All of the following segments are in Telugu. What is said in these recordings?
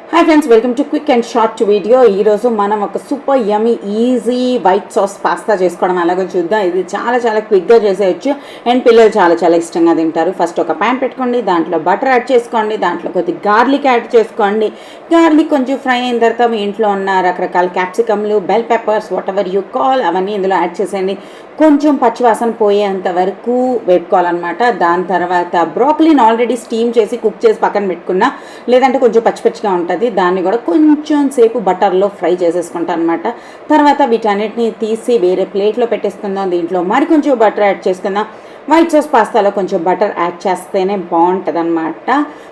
Hi friends, welcome to quick and short video. ఈరోజు మనం ఒక సూపర్ యమ్మీ ఈజీ వైట్ సాస్ పాస్తా చేసుకోవడం ఎలాగో చూద్దాం. ఇది చాలా చాలా క్విక్గా చేసేయచ్చు అండ్ పిల్లలు చాలా చాలా ఇష్టంగా తింటారు. ఫస్ట్ ఒక ప్యాన్ పెట్టుకోండి, దాంట్లో బటర్ యాడ్ చేసుకోండి, దాంట్లో కొద్దిగా గార్లిక్ యాడ్ చేసుకోండి. గార్లిక్ కొంచెం ఫ్రై అయిన తర్వాత మీ ఇంట్లో ఉన్న రకరకాల క్యాప్సికమ్లు, bell peppers, whatever you call అవన్నీ ఇందులో యాడ్ చేసేయండి. కొంచెం పచ్చివాసన పోయేంత వరకు వేపుకోవాలన్నమాట. దాని తర్వాత బ్రోకలీని ఆల్రెడీ స్టీమ్ చేసి కుక్ చేసి పక్కన పెట్టుకున్నా, లేదంటే కొంచెం పచ్చిపచ్చిగా ఉంటుంది, దాన్ని కూడా కొంచెం సేపు బటర్లో ఫ్రై చేసేసుకుంటాను అనమాట. తర్వాత వీటన్నిటిని తీసి వేరే ప్లేట్లో పెట్టేసుకుందాం. దీంట్లో మరి కొంచెం బటర్ యాడ్ చేసుకుందాం. వైట్ సాస్ పాస్తాలో కొంచెం బటర్ యాడ్ చేస్తేనే బాగుంటుంది అనమాట.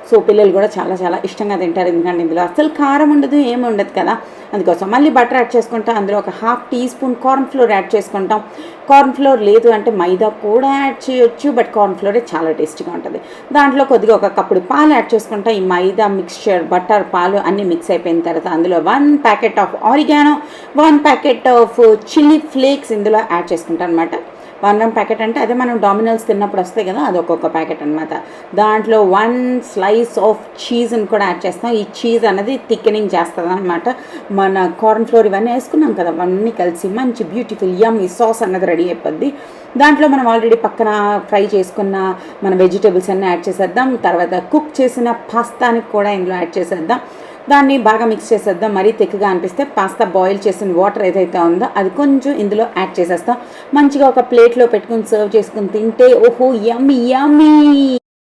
సో పిల్లలు కూడా చాలా చాలా ఇష్టంగా తింటారు, ఎందుకంటే ఇందులో అసలు కారం ఉండదు, ఏమి ఉండదు కదా. అందుకోసం మళ్ళీ బటర్ యాడ్ చేసుకుంటాం. అందులో ఒక half teaspoon corn flour add చేసుకుంటాం. కార్న్ ఫ్లోర్ లేదు అంటే మైదా కూడా యాడ్ చేయొచ్చు, బట్ కార్న్ ఫ్లోరే చాలా టేస్టీగా ఉంటుంది. దాంట్లో కొద్దిగా ఒక కప్పుడు పాలు యాడ్ చేసుకుంటాం. ఈ మైదా మిక్స్చర్, బటర్, పాలు అన్నీ మిక్స్ అయిపోయిన తర్వాత అందులో 1 packet of oregano, 1 packet of chilli flakes ఇందులో యాడ్ చేసుకుంటాం అనమాట. 1 ప్యాకెట్ అంటే అదే మనం డామినోస్ తిన్నప్పుడు వస్తాయి కదా, అది ఒక్కొక్క ప్యాకెట్ అనమాట. దాంట్లో 1 స్లైస్ ఆఫ్ చీజ్ని కూడా యాడ్ చేస్తాం. ఈ చీజ్ అనేది థిక్కెనింగ్ చేస్తుంది అనమాట. మన కార్న్ ఫ్లోర్ ఇవన్నీ వేసుకున్నాం కదా, అవన్నీ కలిసి మంచి బ్యూటిఫుల్ యమ్మీ సాస్ అన్నది రెడీ అయిపోద్ది. దాంట్లో మనం ఆల్రెడీ పక్కన ఫ్రై చేసుకున్న మన వెజిటేబుల్స్ అన్నీ యాడ్ చేసేద్దాం. తర్వాత కుక్ చేసిన పాస్తాని కూడా ఇందులో యాడ్ చేసేద్దాం. దాన్ని బాగా మిక్స్ చేసేద్దాం. మరీ తిక్కగా అనిపిస్తే పాస్తా బాయిల్ చేసిన వాటర్ ఏదైతే ఉందో అది కొంచెం ఇందులో యాడ్ చేసేస్తాం. మంచిగా ఒక ప్లేట్లో పెట్టుకుని సర్వ్ చేసుకుని తింటే ఓహో యమ్మీ యమ్మీ.